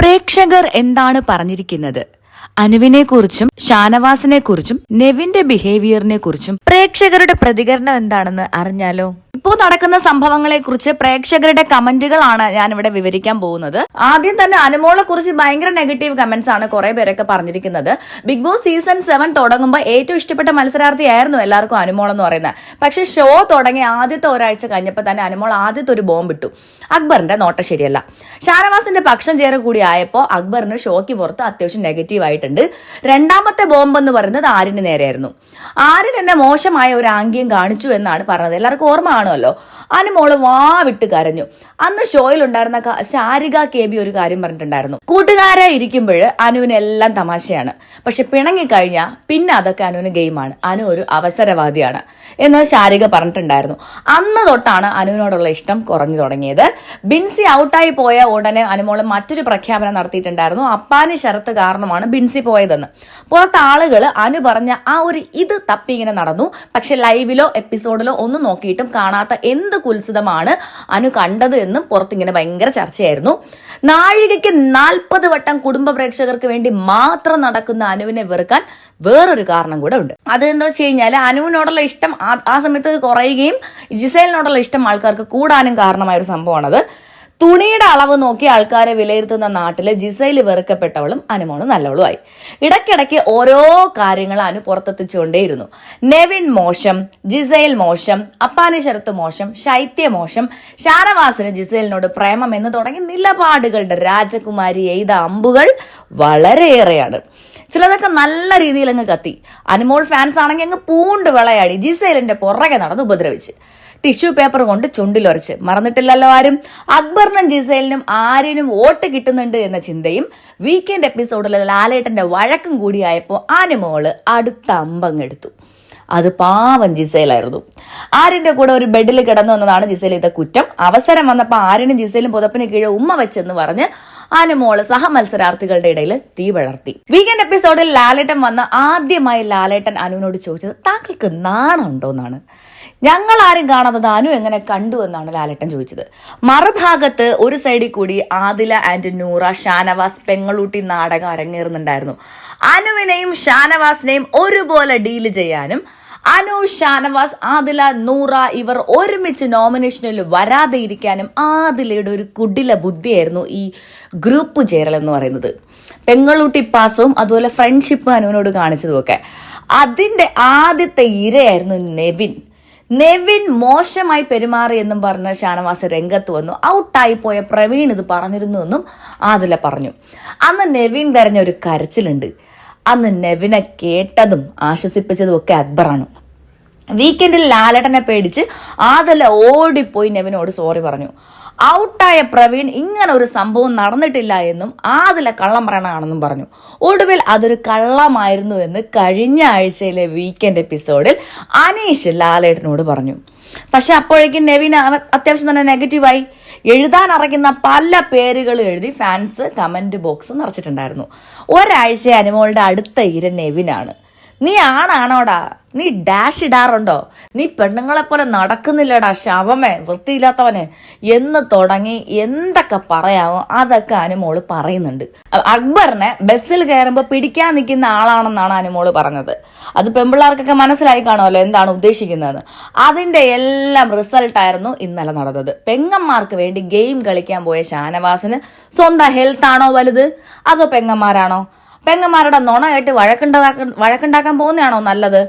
പ്രേക്ഷകർ എന്താണ് പറഞ്ഞിരിക്കുന്നത്? അനുവിനെ കുറിച്ചും ഷാനവാസിനെ കുറിച്ചും നെവിന്റെ ബിഹേവിയറിനെ കുറിച്ചും പ്രേക്ഷകരുടെ പ്രതികരണം എന്താണെന്ന് അറിഞ്ഞാലോ? ഇപ്പോൾ നടക്കുന്ന സംഭവങ്ങളെ കുറിച്ച് പ്രേക്ഷകരുടെ കമന്റുകളാണ് ഞാൻ ഇവിടെ വിവരിക്കാൻ പോകുന്നത്. ആദ്യം തന്നെ അനുമോളെ കുറിച്ച് ഭയങ്കര നെഗറ്റീവ് കമന്റ്സ് ആണ് കുറെ പേരൊക്കെ പറഞ്ഞിരിക്കുന്നത്. ബിഗ് ബോസ് സീസൺ 7 തുടങ്ങുമ്പോൾ ഏറ്റവും ഇഷ്ടപ്പെട്ട മത്സരാർത്ഥിയായിരുന്നു എല്ലാവർക്കും അനുമോൾ എന്ന് പറയുന്നത്. പക്ഷെ ഷോ തുടങ്ങി ആദ്യത്തെ ഒരാഴ്ച കഴിഞ്ഞപ്പോൾ തന്നെ അനുമോൾ ആദ്യത്തെ ഒരു ബോംബ് ഇട്ടു. അക്ബറിന്റെ നോട്ടം ശരിയല്ല. ഷാനവാസിന്റെ പക്ഷം ചേര കൂടി ആയപ്പോൾ അക്ബറിന് ഷോയ്ക്ക് പുറത്ത് അത്യാവശ്യം നെഗറ്റീവ് ആയിട്ടുണ്ട്. രണ്ടാമത്തെ ബോംബ് എന്ന് പറയുന്നത് ആര്യന് നേരെയായിരുന്നു. ആര്യൻ എന്നെ മോശമായ ഒരു ആംഗ്യം കാണിച്ചു എന്നാണ് പറഞ്ഞത്. എല്ലാവർക്കും ഓർമ്മ കാണുമല്ലോ. അനുമോള് വാവിട്ട് കരഞ്ഞു. അന്ന് ഷോയിൽ ഉണ്ടായിരുന്ന ശാരിക KB ഒരു കാര്യം പറഞ്ഞിട്ടുണ്ടായിരുന്നു. കൂട്ടുകാരെ ഇരിക്കുമ്പോൾ അനുവിനെല്ലാം തമാശയാണ്, പക്ഷെ പിണങ്ങിക്കഴിഞ്ഞാൽ പിന്നെ അതൊക്കെ അനുവിന് ഗെയിമാണ്, അനു ഒരു അവസരവാദിയാണ് എന്ന് ശാരിക പറഞ്ഞിട്ടുണ്ടായിരുന്നു. അന്ന് തൊട്ടാണ് അനുവിനോടുള്ള ഇഷ്ടം കുറഞ്ഞു തുടങ്ങിയത്. ബിൻസി ഔട്ടായി പോയ ഉടനെ അനുമോള് മറ്റൊരു പ്രഖ്യാപനം നടത്തിയിട്ടുണ്ടായിരുന്നു. അപ്പാനി ഷരത്ത് കാരണമാണ് ബിൻസി പോയതെന്ന്. പുറത്ത് ആളുകൾ അനു പറഞ്ഞ ആ ഒരു ഇത് തപ്പി ഇങ്ങനെ നടന്നു. പക്ഷെ ലൈവിലോ എപ്പിസോഡിലോ ഒന്നും നോക്കിയിട്ടും കാണാത്ത എന്ത് കുൽസിതമാണ് അനു കണ്ടത് എന്നും പുറത്തിങ്ങനെ ഭയങ്കര ചർച്ചയായിരുന്നു. നാഴികയ്ക്ക് 40 വട്ടം കുടുംബ പ്രേക്ഷകർക്ക് വേണ്ടി മാത്രം നടക്കുന്ന അനുവിനെ വെറുക്കാൻ വേറൊരു കാരണം കൂടെ ഉണ്ട്. അതെന്താ വെച്ച് കഴിഞ്ഞാൽ അനുവിനോടുള്ള ഇഷ്ടം ആ സമയത്ത് കുറയുകയും ജിസേലിനോടുള്ള ഇഷ്ടം ആൾക്കാർക്ക് കൂടാനും കാരണമായ ഒരു സംഭവമാണത്. തുണിയുടെ അളവ് നോക്കി ആൾക്കാരെ വിലയിരുത്തുന്ന നാട്ടില് ജിസൈല് വെറുക്കപ്പെട്ടവളും അനുമോള് നല്ലവളുമായി. ഇടയ്ക്കിടയ്ക്ക് ഓരോ കാര്യങ്ങൾ അനു പുറത്തെത്തിച്ചുകൊണ്ടേയിരുന്നു. നെവിൻ മോശം, ജിസൈൽ മോശം, അപ്പാനി ശരത്ത് മോശം, ശൈത്യ മോശം, ഷാനവാസിന് ജിസൈലിനോട് പ്രേമം എന്ന് തുടങ്ങി നിലപാടുകളുടെ രാജകുമാരി എയ്ത അമ്പുകൾ വളരെയേറെയാണ്. ചിലതൊക്കെ നല്ല രീതിയിൽ അങ്ങ് കത്തി. അനുമോൾ ഫാൻസ് ആണെങ്കിൽ അങ്ങ് പൂണ്ട് വിളയാടി ജിസൈലിന്റെ പുറകെ നടന്ന് ഉപദ്രവിച്ച് ടിഷ്യൂ പേപ്പർ കൊണ്ട് ചുണ്ടിലൊരച്ച്. മറന്നിട്ടില്ലല്ലോ ആരും. അക്ബറിനും ജിസൈലിനും ആര്യനും വോട്ട് കിട്ടുന്നുണ്ട് എന്ന ചിന്തയും വീക്കെൻഡ് എപ്പിസോഡിൽ ലാലേട്ടന്റെ വഴക്കും കൂടിയായപ്പോൾ അനുമോള് അടുത്ത അമ്പങ്ങെടുത്തു. അത് പാവം ജിസൈലായിരുന്നു. ആര്യന്റെ കൂടെ ഒരു ബെഡിൽ കിടന്നു എന്നതാണ് ജിസൈൽ ചെയ്ത കുറ്റം. അവസരം വന്നപ്പോൾ ആര്യനും ജിസൈലും പുതപ്പിന് കീഴെ ഉമ്മ വെച്ചെന്ന് പറഞ്ഞ് അനുമോള് സഹമത്സരാർത്ഥികളുടെ ഇടയിൽ തീ വളർത്തി. വീക്കെൻഡ് എപ്പിസോഡിൽ ലാലേട്ടൻ വന്ന് ആദ്യമായി ലാലേട്ടൻ അനുവിനോട് ചോദിച്ചത് താങ്കൾക്ക് നാണമുണ്ടോന്നാണ്. ഞങ്ങൾ ആരും കാണാത്തത് അനു എങ്ങനെ കണ്ടു എന്നാണ് ലാലേട്ടൻ ചോദിച്ചത്. മറുഭാഗത്ത് ഒരു സൈഡിൽ കൂടി ആദില ആൻഡ് നൂറ ഷാനവാസ് പെങ്ങളൂട്ടി നാടകം അരങ്ങേറുന്നുണ്ടായിരുന്നു. അനുവിനെയും ഷാനവാസിനെയും ഒരുപോലെ ഡീല് ചെയ്യാനും അനു, ഷാനവാസ്, ആദില, നൂറ ഇവർ ഒരുമിച്ച് നോമിനേഷനിൽ വരാതെ ഇരിക്കാനും ആദിലയുടെ ഒരു കുടില ബുദ്ധിയായിരുന്നു ഈ ഗ്രൂപ്പ് ചേരൽ എന്ന് പറയുന്നത്. പെങ്ങളൂട്ടി പാസവും അതുപോലെ ഫ്രണ്ട്ഷിപ്പ് അനുവിനോട് കാണിച്ചതുമൊക്കെ. അതിന്റെ ആദ്യത്തെ ഇരയായിരുന്നു നെവിൻ മോശമായി പെരുമാറി എന്നും പറഞ്ഞ് ഷാനവാസ് രംഗത്ത് വന്നു. ഔട്ടായി പോയ പ്രവീൺ ഇത് പറഞ്ഞിരുന്നു എന്നും ആദില പറഞ്ഞു. അന്ന് നെവിൻ കരഞ്ഞ ഒരു കരച്ചിലുണ്ട്. അന്ന് നെവിനെ കേട്ടതും ആശ്വസിപ്പിച്ചതും ഒക്കെ അക്ബറാണ്. വീക്കെൻഡിൽ ലാലേട്ടനെ പേടിച്ച് ആദില ഓടിപ്പോയി നെവിനോട് സോറി പറഞ്ഞു. ഔട്ടായ പ്രവീൺ ഇങ്ങനെ ഒരു സംഭവം നടന്നിട്ടില്ല എന്നും ആദില കള്ളം പറയണമാണെന്നും പറഞ്ഞു. ഒടുവിൽ അതൊരു കള്ളമായിരുന്നു എന്ന് കഴിഞ്ഞ ആഴ്ചയിലെ വീക്കെൻഡ് എപ്പിസോഡിൽ അനീഷ് ലാലേട്ടനോട് പറഞ്ഞു. പക്ഷെ അപ്പോഴേക്കും നെവിൻ അത്യാവശ്യം തന്നെ നെഗറ്റീവായി. എഴുതാൻ അറിയുന്ന പല പേരുകൾ എഴുതി ഫാൻസ് കമന്റ് ബോക്സ് നിറച്ചിട്ടുണ്ടായിരുന്നു. ഒരാഴ്ച അനുമോളുടെ അടുത്ത ഇര നെവിനാണ്. നീ ആണാണോടാ? നീ ഡാഷ് ഇടാറുണ്ടോ? നീ പെണ്ണുങ്ങളെപ്പോലെ നടക്കുന്നില്ലടാ ശവമേ, വൃത്തിയില്ലാത്തവന് എന്ന് തുടങ്ങി എന്തൊക്കെ പറയാമോ അതൊക്കെ അനുമോള് പറയുന്നുണ്ട്. അക്ബറിനെ ബസ്സിൽ കയറുമ്പോൾ പിടിക്കാൻ നിൽക്കുന്ന ആളാണെന്നാണ് അനുമോള് പറഞ്ഞത്. അത് പെമ്പിള്ളാർക്കൊക്കെ മനസ്സിലായി കാണുമല്ലോ എന്താണ് ഉദ്ദേശിക്കുന്നതെന്ന്. അതിന്റെ എല്ലാം റിസൾട്ടായിരുന്നു ഇന്നലെ നടന്നത്. പെങ്ങന്മാർക്ക് വേണ്ടി ഗെയിം കളിക്കാൻ പോയ ഷാനവാസിന് സ്വന്തം ഹെൽത്ത് ആണോ വലുത്, അതോ പെങ്ങന്മാരാണോ? പെങ്ങന്മാരുടെ നുണ കേട്ട് വഴക്കുണ്ടാക്കാൻ പോകുന്നതാണോ നല്ലത്?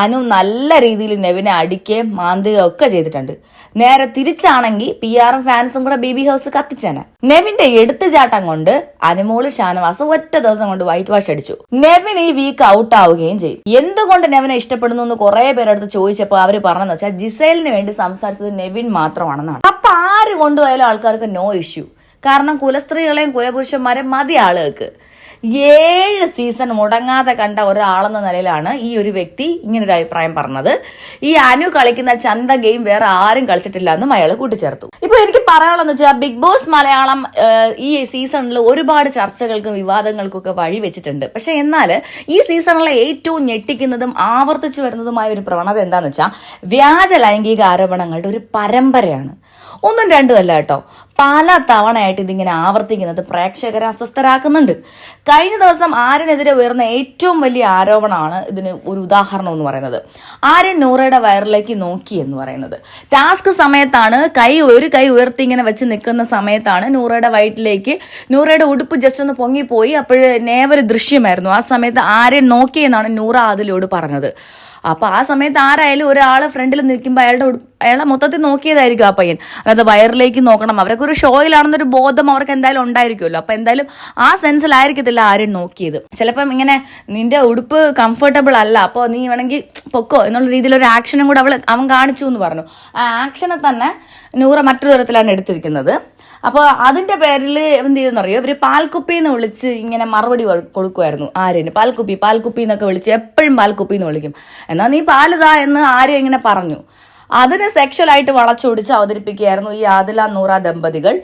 അനു നല്ല രീതിയിൽ നെവിനെ അടിക്കുകയും മാന്തുകയും ഒക്കെ ചെയ്തിട്ടുണ്ട്. നേരെ തിരിച്ചാണെങ്കിൽ PR ഫാൻസും കൂടെ BB ഹൗസ് കത്തിച്ചേനെ. നെവിന്റെ എടുത്തുചാട്ടം കൊണ്ട് അനുമോള് ഷാനവാസ് ഒറ്റ ദിവസം കൊണ്ട് വൈറ്റ് വാഷ് അടിച്ചു. നെവിൻ ഈ വീക്ക് ഔട്ട് ആവുകയും ചെയ്യും. എന്തുകൊണ്ട് നെവിനെ ഇഷ്ടപ്പെടുന്നു എന്ന് കുറെ പേരെടുത്ത് ചോദിച്ചപ്പോൾ അവര് പറഞ്ഞെന്ന് വെച്ചാൽ ജിസൈലിന് വേണ്ടി സംസാരിച്ചത് നെവിൻ മാത്രമാണെന്നാണ്. അപ്പൊ ആര് കൊണ്ടുപോയാലും ആൾക്കാർക്ക് നോ ഇഷ്യൂ. കാരണം കുലസ്ത്രീകളെയും കുലപുരുഷന്മാരെയും മതി ആളുകൾക്ക്. 7 സീസൺ മുടങ്ങാതെ കണ്ട ഒരാളെന്ന നിലയിലാണ് ഈ ഒരു വ്യക്തി ഇങ്ങനൊരു അഭിപ്രായം പറഞ്ഞത്. ഈ അനു കളിക്കുന്ന ചന്ത ഗെയിം വേറെ ആരും കളിച്ചിട്ടില്ല എന്നും അയാൾ കൂട്ടിച്ചേർത്തു. ഇപ്പൊ എനിക്ക് പറയാനുള്ളതെന്ന് വെച്ചാൽ ബിഗ് ബോസ് മലയാളം ഈ സീസണിൽ ഒരുപാട് ചർച്ചകൾക്കും വിവാദങ്ങൾക്കും ഒക്കെ വഴി വെച്ചിട്ടുണ്ട്. പക്ഷെ എന്നാൽ ഈ സീസണിലെ ഏറ്റവും ഞെട്ടിക്കുന്നതും ആവർത്തിച്ചു വരുന്നതുമായ ഒരു പ്രവണത എന്താന്ന് വെച്ചാൽ വ്യാജ ലൈംഗിക ആരോപണങ്ങളുടെ ഒരു പരമ്പരയാണ്. ഒന്നും രണ്ടും അല്ല കേട്ടോ, പല തവണയായിട്ട് ഇതിങ്ങനെ ആവർത്തിക്കുന്നത് പ്രേക്ഷകരെ അസ്വസ്ഥരാക്കുന്നുണ്ട്. കഴിഞ്ഞ ദിവസം ആര്യനെതിരെ ഉയർന്ന ഏറ്റവും വലിയ ആരോപണമാണ് ഇതിന് ഒരു ഉദാഹരണം എന്ന് പറയുന്നത്. ആര്യൻ നൂറയുടെ വയറിലേക്ക് നോക്കി എന്ന് പറയുന്നത്. ടാസ്ക് സമയത്താണ് ഒരു കൈ ഉയർത്തി ഇങ്ങനെ വെച്ച് നിൽക്കുന്ന സമയത്താണ് നൂറയുടെ വയറ്റിലേക്ക് നൂറയുടെ ഉടുപ്പ് ജസ്റ്റ് ഒന്ന് പൊങ്ങിപ്പോയി. അപ്പോഴ് നേവര് ദൃശ്യമായിരുന്നു. ആ സമയത്ത് ആര്യൻ നോക്കിയെന്നാണ് നൂറ അതിലോട് പറഞ്ഞത്. അപ്പൊ ആ സമയത്ത് ആരായാലും ഒരാള് ഫ്രണ്ടിൽ നിൽക്കുമ്പോൾ അയാളെ മൊത്തത്തിൽ നോക്കിയതായിരിക്കും ആ പയ്യൻ. അതായത് വയറിലേക്ക് നോക്കണം, അവരൊക്കെ ഒരു ഷോയിലാണെന്നൊരു ബോധം അവർക്ക് എന്തായാലും ഉണ്ടായിരിക്കുമല്ലോ. അപ്പൊ എന്തായാലും ആ സെൻസിലായിരിക്കത്തില്ല ആരും നോക്കിയത്. ചിലപ്പം ഇങ്ങനെ നിന്റെ ഉടുപ്പ് കംഫർട്ടബിൾ അല്ല, അപ്പോൾ നീ വേണമെങ്കിൽ പൊക്കോ എന്നുള്ള രീതിയിൽ ഒരു ആക്ഷനും കൂടെ അവൻ കാണിച്ചു എന്ന് പറഞ്ഞു. ആ ആക്ഷനെ തന്നെ നൂറ മറ്റൊരു തരത്തിലാണ് എടുത്തിരിക്കുന്നത്. അപ്പോൾ അതിന്റെ പേരിൽ എന്ത് ചെയ്തെന്നറിയോ, ഇവര് പാൽക്കുപ്പിന്ന് വിളിച്ച് ഇങ്ങനെ മറുപടി കൊടുക്കുമായിരുന്നു ആര്യന്. പാൽക്കുപ്പി എന്നൊക്കെ വിളിച്ച് എപ്പോഴും പാൽക്കുപ്പിന്ന് വിളിക്കും. എന്നാ നീ പാലുതാ എന്ന് ആര്യ ഇങ്ങനെ പറഞ്ഞു. അതിനെ സെക്ഷലായിട്ട് വളച്ചൊടിച്ച് അവതരിപ്പിക്കുകയായിരുന്നു ഈ ആദില നൂറ ദമ്പതികൾ.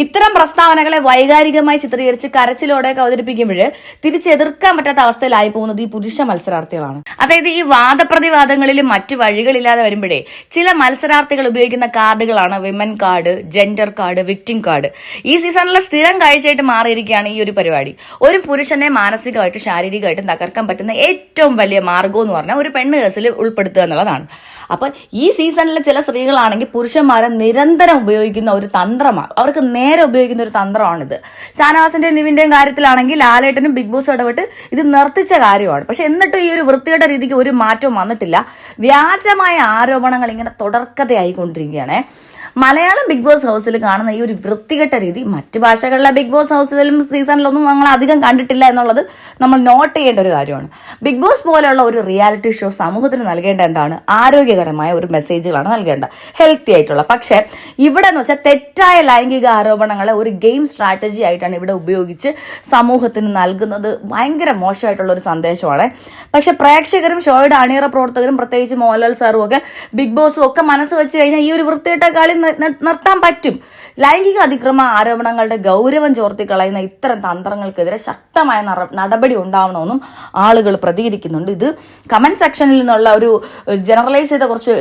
ഇത്തരം പ്രസ്താവനകളെ വൈകാരികമായി ചിത്രീകരിച്ച് കരച്ചിലോടെയൊക്കെ അവതരിപ്പിക്കുമ്പോൾ തിരിച്ചെതിർക്കാൻ പറ്റാത്ത അവസ്ഥയിലായി പോകുന്നത് ഈ പുരുഷ മത്സരാർത്ഥികളാണ്. അതായത് ഈ വാദപ്രതിവാദങ്ങളിലും മറ്റു വഴികളില്ലാതെ വരുമ്പോഴേ ചില മത്സരാർത്ഥികൾ ഉപയോഗിക്കുന്ന കാർഡുകളാണ് women card, gender card, victim card. ഈ സീസണിലെ സ്ഥിരം കാഴ്ചയായിട്ട് മാറിയിരിക്കുകയാണ് ഈ ഒരു പരിപാടി. ഒരു പുരുഷനെ മാനസികമായിട്ടും ശാരീരികമായിട്ടും തകർക്കാൻ പറ്റുന്ന ഏറ്റവും വലിയ മാർഗം എന്ന് പറഞ്ഞാൽ ഒരു പെണ്ണ് കേസിൽ ഉൾപ്പെടുത്തുക എന്നുള്ളതാണ്. അപ്പൊ ഈ സീസണിലെ ചില സ്ത്രീകളാണെങ്കിൽ പുരുഷന്മാരെ നിരന്തരം ഉപയോഗിക്കുന്ന ഒരു തന്ത്രമാണ്, അവർക്ക് നേരെ ഉപയോഗിക്കുന്ന ഒരു തന്ത്രമാണിത്. ഷാനവാസിന്റെയും നിവിന്റെയും കാര്യത്തിലാണെങ്കിൽ ലാലേട്ടനും ബിഗ് ബോസ് ഇടപെട്ട് ഇത് നിർത്തിച്ച കാര്യമാണ്. പക്ഷെ എന്നിട്ടും ഈ ഒരു വൃത്തിയുടെ രീതിക്ക് ഒരു മാറ്റവും വന്നിട്ടില്ല. വ്യാജമായ ആരോപണങ്ങൾ ഇങ്ങനെ തുടർക്കഥയായിക്കൊണ്ടിരിക്കുകയാണ്. മലയാളം ബിഗ് ബോസ് ഹൗസിൽ കാണുന്ന ഈ ഒരു വൃത്തികെട്ട രീതി മറ്റു ഭാഷകളിലെ ബിഗ് ബോസ് ഹൗസിലും സീസണിലൊന്നും നമ്മൾ അധികം കണ്ടിട്ടില്ല എന്നുള്ളത് നമ്മൾ നോട്ട് ചെയ്യേണ്ട ഒരു കാര്യമാണ്. ബിഗ് ബോസ് പോലെയുള്ള ഒരു റിയാലിറ്റി ഷോ സമൂഹത്തിന് നൽകേണ്ട എന്താണ്? ആരോഗ്യകരമായ ഒരു മെസ്സേജുകളാണ് നൽകേണ്ട, ഹെൽത്തി ആയിട്ടുള്ള. പക്ഷേ ഇവിടെ എന്ന് വെച്ചാൽ തെറ്റായ ലൈംഗിക ആരോപണങ്ങളെ ഒരു ഗെയിം സ്ട്രാറ്റജി ആയിട്ടാണ് ഇവിടെ ഉപയോഗിച്ച് സമൂഹത്തിന് നൽകുന്നത്. ഭയങ്കര മോശമായിട്ടുള്ള ഒരു സന്ദേശമാണ്. പക്ഷെ പ്രേക്ഷകരും ഷോയുടെ അണിയറ പ്രവർത്തകരും പ്രത്യേകിച്ച് മോഹൻലാൽ സാറും ഒക്കെ ബിഗ് ബോസും ഒക്കെ മനസ്സ് വെച്ച് കഴിഞ്ഞാൽ ഈ ഒരു വൃത്തികെട്ട കളി നിർത്താൻ പറ്റും. ലൈംഗിക അതിക്രമ ആരോപണങ്ങളുടെ ഗൗരവം ചോർത്തിക്കളയുന്ന ഇത്തരം തന്ത്രങ്ങൾക്കെതിരെ ശക്തമായ നടപടി ഉണ്ടാവണമെന്നും ആളുകൾ പ്രതികരിക്കുന്നുണ്ട്. ഇത് കമന്റ് സെക്ഷനിൽ നിന്നുള്ള ഒരു ജനറലൈസ് ചെയ്ത കുറച്ച്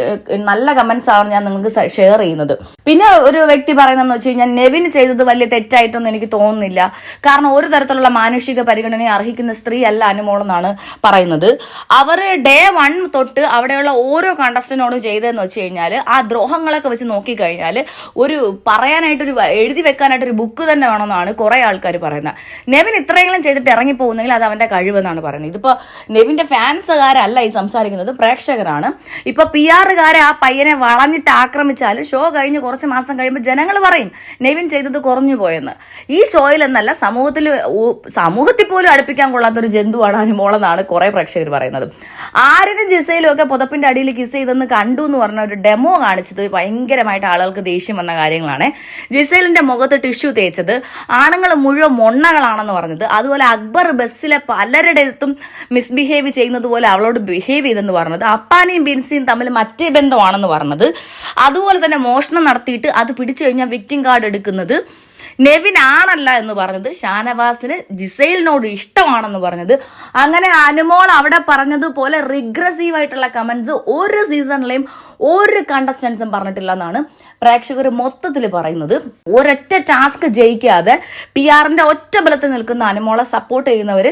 നല്ല കമന്റ്സ് ആണ് ഞാൻ നിങ്ങൾക്ക് ഷെയർ ചെയ്യുന്നത്. പിന്നെ ഒരു വ്യക്തി പറയുന്നതെന്ന് വെച്ച് കഴിഞ്ഞാൽ നെവിൻ ചെയ്തത് വലിയ തെറ്റായിട്ടൊന്നും എനിക്ക് തോന്നുന്നില്ല, കാരണം ഒരു തരത്തിലുള്ള മാനുഷിക പരിഗണനയെ അർഹിക്കുന്ന സ്ത്രീ അല്ല അനുമോളെന്നാണ് പറയുന്നത്. അവർ ഡേ 1 തൊട്ട് അവിടെയുള്ള ഓരോ കണ്ടസ്റ്റന്റിനോടും ചെയ്തതെന്ന് വെച്ച് കഴിഞ്ഞാൽ ആ ദ്രോഹങ്ങളൊക്കെ വെച്ച് നോക്കിക്കഴിഞ്ഞാൽ ഒരു പറയാനായിട്ടൊരു എഴുതി വെക്കാനായിട്ടൊരു ബുക്ക് തന്നെ വേണമെന്നാണ് കുറെ ആൾക്കാർ പറയുന്നത്. നെവിൻ ഇത്രയെങ്കിലും ചെയ്തിട്ട് ഇറങ്ങിപ്പോകുന്നെങ്കിൽ അത് അവന്റെ കഴിവെന്നാണ് പറയുന്നത്. ഇതിപ്പോ നെവിന്റെ ഫാൻസുകാരല്ല ഈ സംസാരിക്കുന്നത്, പ്രേക്ഷകരാണ്. ഇപ്പൊ PR-കാരെ ആ പയ്യനെ വളഞ്ഞിട്ട് ആക്രമിച്ചാൽ ഷോ കഴിഞ്ഞ് കുറച്ച് മാസം കഴിയുമ്പോൾ ജനങ്ങൾ പറയും നെവിൻ ചെയ്തത് കുറഞ്ഞു പോയെന്ന്. ഈ ഷോയിൽ എന്നല്ല സമൂഹത്തിൽ പോലും അടുപ്പിക്കാൻ കൊള്ളാത്തൊരു ജന്തുവാണ് അനുമോളെന്നാണ് കുറെ പ്രേക്ഷകർ പറയുന്നത്. ആര്യനും ജിസയിലും ഒക്കെ പുതപ്പിന്റെ അടിയിൽ കിസ് ചെയ്തെന്ന് കണ്ടു എന്ന് പറഞ്ഞ ഒരു ഡെമോ കാണിച്ചത് ഭയങ്കരമായിട്ട് ആളുകൾക്ക് ദേഷ്യം വന്ന കാര്യങ്ങളാണ്. ജിസേലിന്റെ മുഖത്ത് ടിഷ്യൂ തേച്ചത്, ആണുങ്ങൾ മുഴുവൻ മൊണ്ണകളാണെന്ന് പറഞ്ഞത്, അതുപോലെ അക്ബർ ബസ്സിലെ പലരുടെ അടുത്തും മിസ്ബിഹേവ് ചെയ്യുന്നത് പോലെ അവളോട് ബിഹേവ് ചെയ്തെന്ന് പറഞ്ഞത്, അപ്പാനെയും ബിൻസിയും തമ്മിൽ മറ്റേ ബന്ധമാണെന്ന് പറഞ്ഞത്, അതുപോലെ തന്നെ മോഷണം നടത്തിയിട്ട് അത് പിടിച്ചു കഴിഞ്ഞാൽ വിക്ടിം കാർഡ് എടുക്കുന്നത് നെവിൻ ആണല്ല എന്ന് പറഞ്ഞത്, ഷാനവാസിന് ജിസൈലിനോട് ഇഷ്ടമാണെന്ന് പറഞ്ഞത്. അങ്ങനെ അനുമോൾ അവിടെ പറഞ്ഞതുപോലെ റിഗ്രസീവ് ആയിട്ടുള്ള കമന്റ്സ് ഒരു സീസണിലെയും ഒരു കണ്ടസ്റ്റൻസും പറഞ്ഞിട്ടില്ല എന്നാണ് പ്രേക്ഷകർ മൊത്തത്തിൽ പറയുന്നത്. ഒരൊറ്റ ടാസ്ക് ജയിക്കാതെ PR-ന്റെ ഒറ്റ ബലത്തിൽ നിൽക്കുന്ന അനുമോളെ സപ്പോർട്ട് ചെയ്യുന്നവർ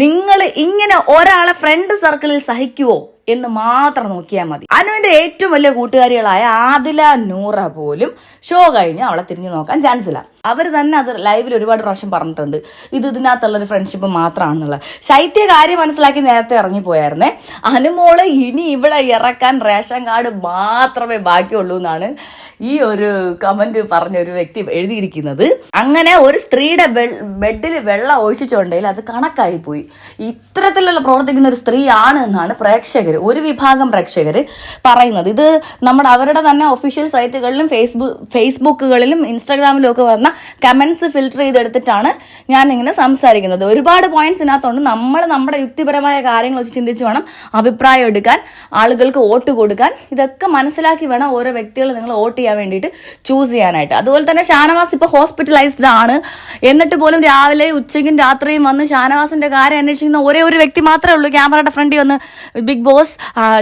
നിങ്ങൾ ഇങ്ങനെ ഒരാളെ ഫ്രണ്ട് സർക്കിളിൽ സഹിക്കുവോ എന്ന് മാത്രം നോക്കിയാൽ മതി. അനുവിന്റെ ഏറ്റവും വലിയ കൂട്ടുകാരികളായ ആദില നൂറ പോലും ഷോ കഴിഞ്ഞ് അവളെ തിരിഞ്ഞു നോക്കാൻ ചാൻസ് ഇല്ല. അവർ തന്നെ അത് ലൈവിൽ ഒരുപാട് പ്രാവശ്യം പറഞ്ഞിട്ടുണ്ട്, ഇതിനകത്തുള്ളൊരു ഫ്രണ്ട്ഷിപ്പ് മാത്രമാണെന്നുള്ളത്. ശൈത്യ കാര്യം മനസ്സിലാക്കി നേരത്തെ ഇറങ്ങിപ്പോയായിരുന്നേ. അനുമോള് ഇനി ഇവിടെ ഇറക്കാൻ റേഷൻ കാർഡ് മാത്രമേ ബാക്കിയുള്ളൂ എന്നാണ് ഈ ഒരു കമന്റ് പറഞ്ഞ ഒരു വ്യക്തി എഴുതിയിരിക്കുന്നത്. അങ്ങനെ ഒരു സ്ത്രീയുടെ ബെഡിൽ വെള്ളം ഒഴിച്ചിട്ടുണ്ടെങ്കിൽ അത് കണക്കായി പോയി. ഇത്തരത്തിലുള്ള പ്രവർത്തിക്കുന്ന ഒരു സ്ത്രീ ആണ് എന്നാണ് ഒരു വിഭാഗം പ്രേക്ഷകർ പറയുന്നത്. ഇത് അവരുടെ തന്നെ ഒഫീഷ്യൽ സൈറ്റുകളിലും ഫേസ്ബുക്കുകളിലും ഇൻസ്റ്റാഗ്രാമിലും ഒക്കെ വന്ന വന്ന കമന്റ്സ് ഫിൽട്ടർ ചെയ്തെടുത്തിട്ടാണ് ഞാൻ ഇങ്ങനെ സംസാരിക്കുന്നത്. ഒരുപാട് പോയിന്റ്സ് ഇതിനകത്തുണ്ട്. നമ്മൾ നമ്മുടെ യുക്തിപരമായ കാര്യങ്ങൾ വെച്ച് ചിന്തിച്ച് വേണം അഭിപ്രായം എടുക്കാൻ, ആളുകൾക്ക് വോട്ട് കൊടുക്കാൻ. ഇതൊക്കെ മനസ്സിലാക്കി വേണം ഓരോ വ്യക്തികൾ നിങ്ങൾ വോട്ട് ചെയ്യാൻ വേണ്ടിയിട്ട് ചൂസ് ചെയ്യാനായിട്ട്. അതുപോലെ തന്നെ ഷാനവാസ് ഇപ്പോൾ ഹോസ്പിറ്റലൈസ്ഡ് ആണ്. എന്നിട്ട് പോലും രാവിലെ ഉച്ചയ്ക്കും രാത്രിയും വന്ന് ഷാനവാസിന്റെ കാര്യം അന്വേഷിക്കുന്ന ഒരേ ഒരു വ്യക്തി മാത്രമേ ഉള്ളൂ. ക്യാമറയുടെ ഫ്രണ്ടിൽ വന്ന് ബിഗ് ബോസ്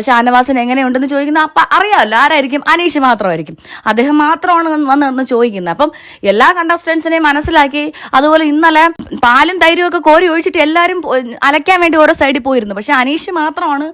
ഷാനവാസിന് എങ്ങനെയുണ്ടെന്ന് ചോദിക്കുന്ന അറിയാമല്ലോ ആരായിരിക്കും? അനീഷ് മാത്രമായിരിക്കും. അദ്ദേഹം മാത്രമാണ് വന്ന് ചോദിക്കുന്നത്. അപ്പം എല്ലാ കണ്ടസ്റ്റൻസിനെയും മനസ്സിലാക്കി. അതുപോലെ ഇന്നലെ പാലും തൈരും ഒക്കെ കോരി ഒഴിച്ചിട്ട് എല്ലാവരും അലയ്ക്കാൻ വേണ്ടി ഓരോ സൈഡിൽ പോയിരുന്നു. പക്ഷെ അനീഷ് മാത്രമാണ്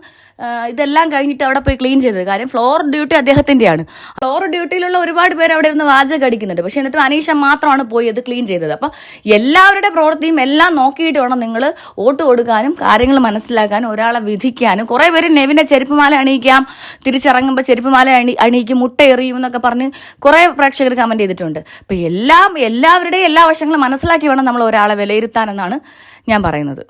ഇതെല്ലാം കഴിഞ്ഞിട്ട് അവിടെ പോയി ക്ലീൻ ചെയ്തത്. കാര്യം ഫ്ലോർ ഡ്യൂട്ടി അദ്ദേഹത്തിൻ്റെയാണ്. ഫ്ലോർ ഡ്യൂട്ടിയിലുള്ള ഒരുപാട് പേര് അവിടെ ഇരുന്ന് വാചകം അടിക്കുന്നുണ്ട്. പക്ഷെ എന്നിട്ട് അനീഷ മാത്രമാണ് പോയി അത് ക്ലീൻ ചെയ്തത്. അപ്പം എല്ലാവരുടെ പ്രവൃത്തിയും എല്ലാം നോക്കിയിട്ട് വേണം നിങ്ങൾ വോട്ട് കൊടുക്കാനും കാര്യങ്ങൾ മനസ്സിലാക്കാനും ഒരാളെ വിധിക്കാനും. കുറേ പേര് നെവിനെ ചെരുപ്പുമാല അണിയിക്കാം, തിരിച്ചിറങ്ങുമ്പോൾ ചെരുപ്പുമാല അണിയിക്കും, മുട്ട എറിയും എന്നൊക്കെ പറഞ്ഞ് കുറേ പ്രേക്ഷകർ കമന്റ് ചെയ്തിട്ടുണ്ട്. അപ്പം എല്ലാവരുടെയും എല്ലാ വശങ്ങളും മനസ്സിലാക്കി വേണം നമ്മൾ ഒരാളെ വിലയിരുത്താനെന്നാണ് ഞാൻ പറയുന്നത്.